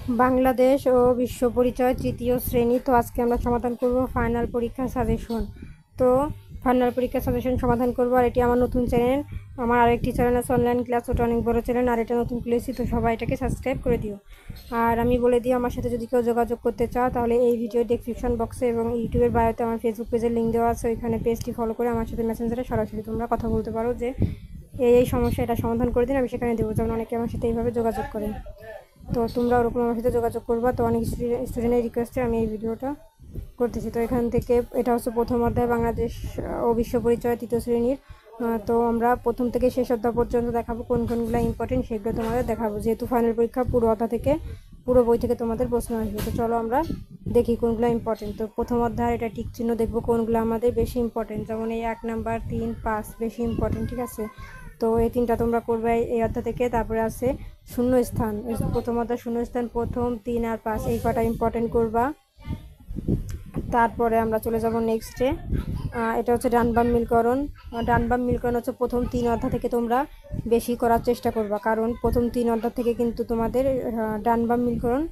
বাংলাদেশ ও বিশ্ব পরিচয় তৃতীয় শ্রেণী। তো আজকে আমরা সমাধান করব ফাইনাল পরীক্ষার সাজেশন। তো ফাইনাল পরীক্ষার সাজেশন সমাধান করব। আর এটি আমার নতুন চ্যানেল, আমার আরেকটি চ্যানেল আছে অনলাইন ক্লাস, ওটা অনেক বড় চ্যানেল, আর এটা নতুন খুলেছি, তো সবাই এটাকে সাবস্ক্রাইব করে দিও। আর আমি বলে দিই, আমার সাথে যদি কেউ যোগাযোগ করতে চাও তাহলে এই ভিডিও ডেসক্রিপশন বক্সে এবং ইউটিউবের বায়োতে আমার ফেসবুক পেজের লিঙ্ক দেওয়া আছে, ওইখানে পেজটি ফলো করে আমার সাথে মেসেঞ্জারে সরাসরি তোমরা কথা বলতে পারো যে এই সমস্যা এটা সমাধান করে দিন, আমি সেখানে দেবো। যেমন অনেকে আমার সাথে এইভাবে যোগাযোগ করেন, তো তোমরা ওরকম আমার সাথে যোগাযোগ করবা। তো অনেক স্টুডেন্টের রিকোয়েস্টে আমি এই ভিডিওটা করতেছি। তো এখান থেকে এটা হচ্ছে প্রথম অধ্যায়, বাংলাদেশ ও বিশ্ব পরিচয় তৃতীয় শ্রেণীর। তো আমরা প্রথম থেকে শেষ অধ্যায় পর্যন্ত দেখাবো, কোন কোনগুলো ইম্পর্টেন্ট সেগুলো তোমাদের দেখাবো, যেহেতু ফাইনাল পরীক্ষা পুরো অধ্যায় থেকে, পুরো বই থেকে তোমাদের প্রশ্ন আসবে। তো চলো আমরা দেখি কোনগুলো ইম্পর্টেন্ট। তো প্রথম অধ্যায় এটা টিক চিহ্ন দেখবো কোনগুলো আমাদের বেশি ইম্পর্টেন্ট, যেমন এই 1 নাম্বার 3, 5 বেশি ইম্পর্টেন্ট, ঠিক আছে। তো এই তিনটা তোমরা করবে এই অধ্যায় থেকে। তারপরে আছে শূন্যস্থান, প্রথম অধ্যায় শূন্যস্থান, প্রথম 3 আর 5 এই কটা ইম্পর্টেন্ট করবা। তারপরে আমরা চলে যাব নেক্সটে, এটা হচ্ছে ডান বাম মিলকরণ। ডান বাম মিলকরণ হচ্ছে প্রথম 3 অধ্যায় থেকে তোমরা বেশি করার চেষ্টা করবা, কারণ প্রথম 3 অধ্যায় থেকে কিন্তু তোমাদের ডান বাম মিলকরণ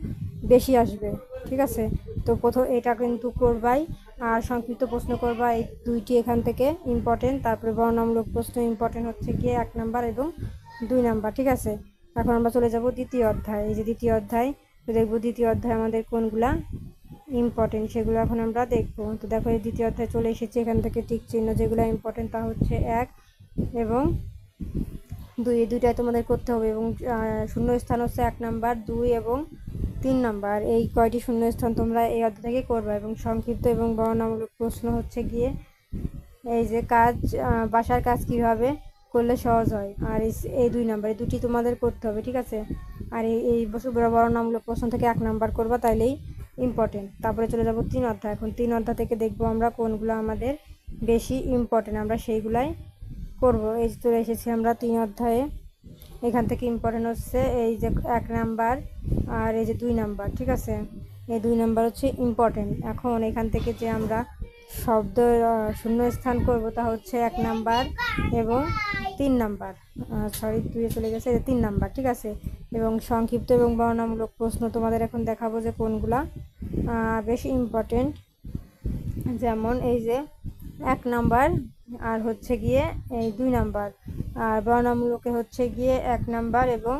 বেশি আসবে, ঠিক আছে। তো প্রথম এটা কিন্তু করবাই। আর সংক্ষিপ্ত প্রশ্ন করবা, এই দুইটি এখান থেকে ইম্পর্টেন্ট। তারপরে বর্ণনামূলক প্রশ্ন ইম্পর্টেন্ট হচ্ছে গিয়ে 1 নাম্বার এবং 2 নাম্বার, ঠিক আছে। এখন আমরা চলে যাব দ্বিতীয় অধ্যায়। এই যে দ্বিতীয় অধ্যায়, তো দেখবো দ্বিতীয় অধ্যায় আমাদের কোনগুলা ইম্পর্টেন্ট সেগুলো এখন আমরা দেখবো। তো দেখো এই দ্বিতীয় অধ্যায় চলে এসেছে, এখান থেকে টিক চিহ্ন যেগুলো ইম্পর্টেন্ট তা হচ্ছে 1 এবং 2, এই দুইটাই তোমাদের করতে হবে। এবং শূন্যস্থান হচ্ছে 1 নাম্বার, 2 এবং 3 নাম্বার, এই কয়টি শূন্যস্থান তোমরা এই অধ্যায় থেকে করবে। এবং সংক্ষিপ্ত এবং বর্ণনামূলক প্রশ্ন হচ্ছে গিয়ে এই যে কাজ, বাসার কাজ কিভাবে করলে সহজ হয়, আর এই 2 নাম্বার, এই দুটি তোমাদের করতে হবে, ঠিক আছে। আর এই বর্ণনামূলক প্রশ্ন থেকে 1 নাম্বার করবা, তাইলেই ইম্পর্টেন্ট। তারপরে চলে যাব 3 অধ্যায়। এখন 3 অধ্যায় থেকে দেখবো আমরা কোনগুলো আমাদের বেশি ইম্পর্টেন্ট, আমরা সেইগুলাই করব। এই চলে এসেছি আমরা 3 অধ্যায়ে। এখান থেকে ইম্পর্টেন্ট হচ্ছে এই যে 1 নাম্বার আর এই যে 2 নাম্বার, ঠিক আছে। এই 2 নাম্বার হচ্ছে ইম্পর্টেন্ট। এখন এখান থেকে যে আমরা শব্দ শূন্যস্থান করব তা হচ্ছে 1 নাম্বার এবং 3 নাম্বার, সরি 2 চলে গেছে, 3 নাম্বার, ঠিক আছে। এবং সংক্ষিপ্ত এবং বর্ণনামূলক প্রশ্ন তোমাদের এখন দেখাবো যে কোনগুলা বেশি ইম্পর্টেন্ট। যেমন এই যে 1 নাম্বার আর হচ্ছে গিয়ে এই 2 নাম্বার, আর বর্ণনামূলকে হচ্ছে গিয়ে 1 নাম্বার এবং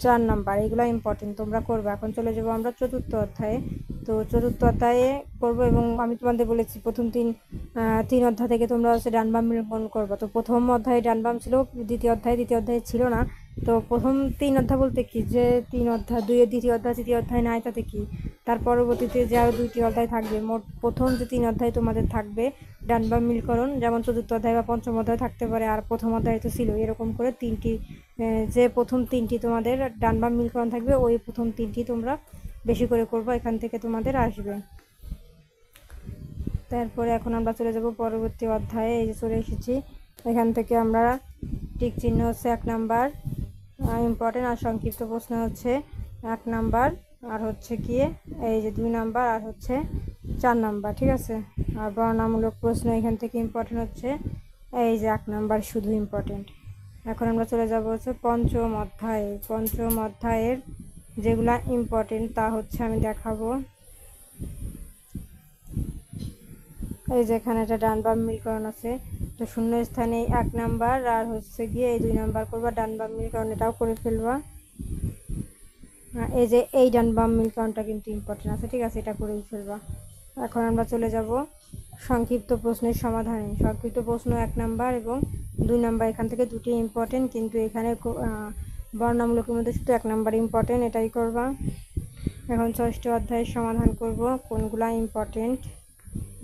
4 নাম্বার, এগুলো ইম্পর্টেন্ট তোমরা করবে। এখন চলে যাবো আমরা চতুর্থ অধ্যায়ে। তো চতুর্থ অধ্যায়ে করব, এবং আমি তোমাদের বলেছি প্রথম 3 অধ্যায় থেকে তোমরা হচ্ছে ডান বাম মিলন করবো। তো প্রথম অধ্যায়ে ডান বাম ছিল, দ্বিতীয় অধ্যায়ে ছিল না। তো প্রথম 3 অধ্যায় বলতে কি, যে 3 অধ্যায়, দ্বিতীয় অধ্যায় তৃতীয় অধ্যায় নাই, তাতে কি তার পরবর্তীতে যে আরও 2টি অধ্যায় থাকবে, মোট প্রথম যে 3 অধ্যায় তোমাদের থাকবে ডান বাম মিলকরণ, যেমন চতুর্থ অধ্যায় বা পঞ্চম অধ্যায় থাকতে পারে, আর প্রথম অধ্যায় তো ছিল, এরকম করে 3টি, যে প্রথম 3টি তোমাদের ডান বাম মিলকরণ থাকবে, ওই প্রথম 3টি তোমরা বেশি করে করবো, এখান থেকে তোমাদের আসবে। তারপরে এখন আমরা চলে যাব পরবর্তী অধ্যায়ে। এই যে চলে এসেছি, এখান থেকে আমরা টিক চিহ্ন হচ্ছে 1 নাম্বার ইম্পর্টেন্ট, আর সংক্ষিপ্ত প্রশ্ন হচ্ছে 1 নাম্বার, আর হচ্ছে গিয়ে এই যে 2 নাম্বার, আর হচ্ছে 4 নাম্বার, ঠিক আছে। আর বর্ণনামূলক প্রশ্ন এখান থেকে ইম্পর্টেন্ট হচ্ছে এই যে 1 নাম্বার শুধু ইম্পর্টেন্ট। এখন আমরা চলে যাব হচ্ছে পঞ্চম অধ্যায়ে। পঞ্চম অধ্যায়ের যেগুলা ইম্পর্টেন্ট তা হচ্ছে আমি দেখাবো। এই যে এখানে একটা ডান বাম মিলকরণ আছে, তো শূন্য স্থানে 1 নাম্বার আর হচ্ছে গিয়ে এই 2 নাম্বার করবা। ডান বাম মিলকরণ এটাও করে ফেলবা। এই যে এই ডান বাম মিলকরণটা কিন্তু ইম্পর্টেন্ট আছে, ঠিক আছে, এটা করেই ফেলবা। এখন আমরা চলে যাব সংক্ষিপ্ত প্রশ্নের সমাধানে। সংক্ষিপ্ত প্রশ্ন 1 নাম্বার এবং 2 নাম্বার, এখান থেকে দুটি ইম্পর্টেন্ট, কিন্তু এখানে বর্ণনামূলকের মধ্যে শুধু 1 নাম্বার ইম্পর্টেন্ট, এটাই করবা। এখন ষষ্ঠ অধ্যায়ের সমাধান করব, কোনগুলা ইম্পর্টেন্ট।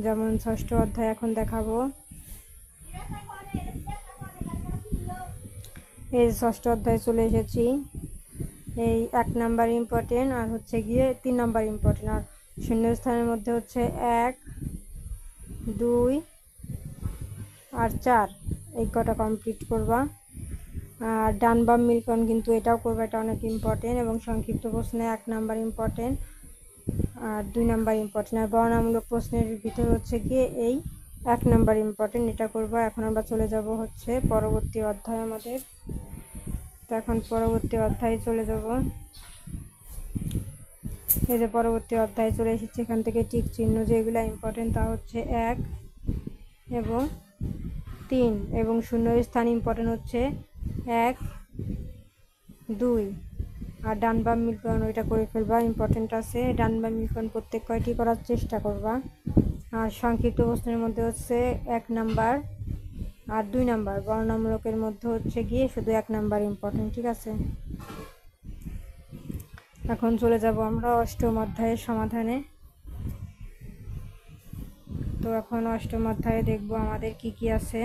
যেমন ষষ্ঠ অধ্যায় এখন দেখাবো। এই ষষ্ঠ অধ্যায়ে চলে এসেছি, এই 1 নাম্বার ইম্পর্টেন্ট, আর হচ্ছে গিয়ে 3 নাম্বার ইম্পর্টেন্ট, আর শূন্যস্থানের মধ্যে হচ্ছে 1, 2 আর 4, এই কটা কমপ্লিট করবা। আর ডান বাম মিলকরণ কিন্তু এটাও করবা, এটা অনেক ইম্পর্টেন্ট। এবং সংক্ষিপ্ত প্রশ্নে 1 নাম্বার ইম্পর্টেন্ট আর 2 নাম্বার ইম্পর্টেন্ট, আর বর্ণনামূলক প্রশ্নের ভিতর হচ্ছে গিয়ে এই 1 নাম্বার ইম্পর্টেন্ট, এটা করবা। এখন আমরা চলে যাব হচ্ছে পরবর্তী অধ্যায় আমাদের। তো এখন পরবর্তী অধ্যায়ে চলে যাব। এই যে পরবর্তী অধ্যায়ে চলে এসেছি। এখান থেকে টিক চিহ্ন যেগুলো ইম্পর্টেন্ট তা হচ্ছে 1 এবং 3 এবং শূন্য স্থান ইম্পর্টেন্ট হচ্ছে 1 2 আর ডান বাম মিলকরণ ওইটা করে ফেলবা, ইম্পর্টেন্ট আছে। ডান বাম মিলকরণ প্রত্যেক কয়টি করার চেষ্টা করবা। আর সংক্ষিপ্ত প্রশ্নের মধ্যে হচ্ছে 1 নাম্বার আর 2 নাম্বার, বর্ণনামূলকের মধ্যে হচ্ছে গিয়ে শুধু 1 নাম্বার ইম্পর্টেন্ট, ঠিক আছে। এখন চলে যাব আমরা অষ্টম অধ্যায়ের সমাধানে। তো এখন অষ্টম অধ্যায়ে দেখব আমাদের কি কি আছে।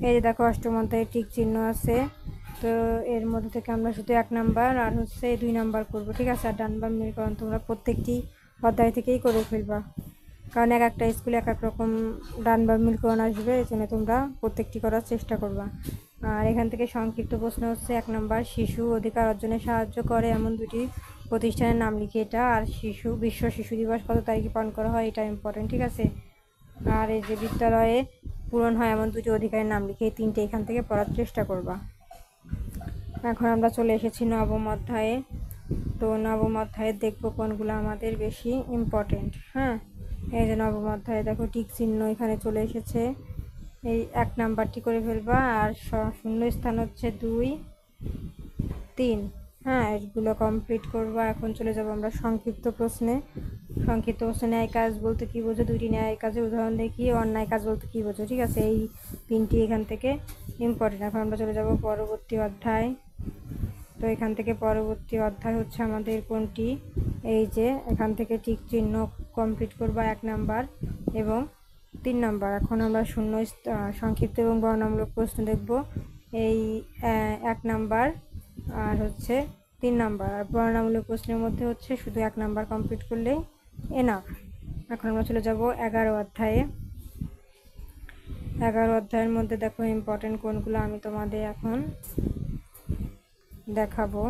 এই যে দেখো অষ্টম অধ্যায়ে টিক চিহ্ন আছে। তো এর মধ্যে থেকে আমরা শুধু 1 নাম্বার আর হচ্ছে 2 নাম্বার করব, ঠিক আছে। আর ডান বাম মিলকরণ তোমরা প্রত্যেকটি অধ্যায় থেকেই করে ফেলবা, কারণ এক একটা স্কুলে এক এক রকম ডান বাম মিলকরণ আসবে, এই জন্য তোমরা প্রত্যেকটি করার চেষ্টা করবা। আর এখান থেকে সংক্ষিপ্ত প্রশ্ন হচ্ছে 1 নাম্বার, শিশু অধিকার অর্জনে সাহায্য করে এমন দুটি প্রতিষ্ঠানের নাম লিখে এটা। আর বিশ্ব শিশু দিবস কত তারিখে পালন করা হয়, এটা ইম্পর্টেন্ট, ঠিক আছে। আর এই যে বিদ্যালয়ে পূরণ হয় এমন দুটি অধিকারের নাম লিখে, এই 3টে এখান থেকে পড়ার চেষ্টা করবা। এখন আমরা চলে এসেছি নবম অধ্যায়ে। তো নবম অধ্যায়ে দেখবো কোনগুলো আমাদের বেশি ইম্পর্টেন্ট। হ্যাঁ, এই যে নবম অধ্যায়ে দেখো টিক চিহ্ন এখানে চলে এসেছে, এই 1 নাম্বারটি করে ফেলবা। আর শূন্য স্থান হচ্ছে 2 3, হ্যাঁ, এগুলো কমপ্লিট করবা। এখন চলে যাব আমরা সংক্ষিপ্ত প্রশ্নে। সংক্ষিপ্ত প্রশ্নে ন্যায় কাজ বলতে কি বোঝো, 2টি ন্যায় কাজের উদাহরণ দেখি। অন্যায় কাজ বলতে কি বোঝো, ঠিক আছে। এই 3টি এখান থেকে ইম্পর্টেন্ট। এখন আমরা চলে যাব পরবর্তী অধ্যায়। তো এখান থেকে পরবর্তী অধ্যায় হচ্ছে আমাদের কোনটি, এই যে এখান থেকে টিক চিহ্ন কমপ্লিট করবা 1 নাম্বার এবং 3 নাম্বার। এখন আমরা সংক্ষিপ্ত এবং বর্ণনামূলক প্রশ্ন দেখব, এই 1 নাম্বার আর হচ্ছে 3 নাম্বার। আর বর্ণনামূলক প্রশ্নের মধ্যে হচ্ছে শুধু 1 নাম্বার কমপ্লিট করলেই এনাফ। এখন আমরা চলে যাব 11 অধ্যায়ে। 11 অধ্যায়ের মধ্যে দেখো ইম্পর্টেন্ট কোনগুলো আমি তোমাদের এখন দেখাবো।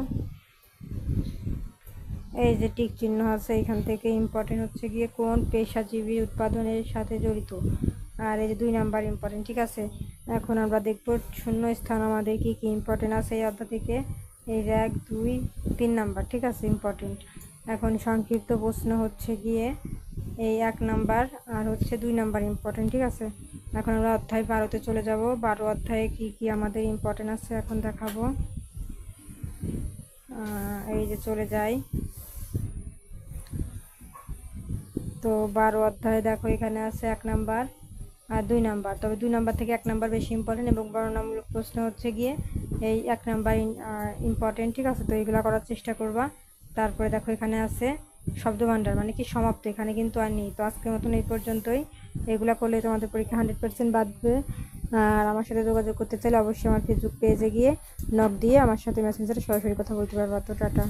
এই যে টিক চিহ্ন আছে, এখান থেকে ইম্পর্টেন্ট হচ্ছে গিয়ে কোন পেশাজীবী উৎপাদনের সাথে জড়িত। আর এই যে 2 নাম্বার ইম্পর্টেন্ট, ঠিক আছে। এখন আমরা দেখব শূন্য স্থান আমাদের কি কি ইম্পর্টেন্ট আছে এই অধ্যায় থেকে, এই যে 1 2 3 নাম্বার, ঠিক আছে, ইম্পর্টেন্ট। এখন সংক্ষিপ্ত প্রশ্ন হচ্ছে গিয়ে এই 1 নাম্বার আর হচ্ছে 2 নাম্বার ইম্পর্টেন্ট, ঠিক আছে। এখন আমরা অধ্যায় 12তে চলে যাব। 12 অধ্যায়ে কি কি আমাদের ইম্পর্টেন্ট আছে এখন দেখাবো। এই যে চলে যাই। তো 12 অধ্যায়ে দেখো এখানে আছে 1 নাম্বার আর 2 নাম্বার, তবে 2 নাম্বার থেকে 1 নাম্বার বেশি ইম্পর্টেন্ট এবং বর্ণনামূলক প্রশ্ন হচ্ছে গিয়ে এই 1 নাম্বার ইম্পর্টেন্ট, ঠিক আছে। তো এইগুলো করার চেষ্টা করবা। তারপরে দেখো এখানে আছে শব্দভাণ্ডার মানে কি সমাপ্ত, এখানে কিন্তু আর নেই। তো আজকের মতন এই পর্যন্তই। এগুলো করলে তোমাদের পরীক্ষা 100% বাঁচবে। আর আমার সাথে যোগাযোগ করতে চাইলে অবশ্যই আমার ফেসবুক পেজে গিয়ে নক দিয়ে আমার সাথে মেসেঞ্জারে সরাসরি কথা বলতে পারবা। তো টাটা।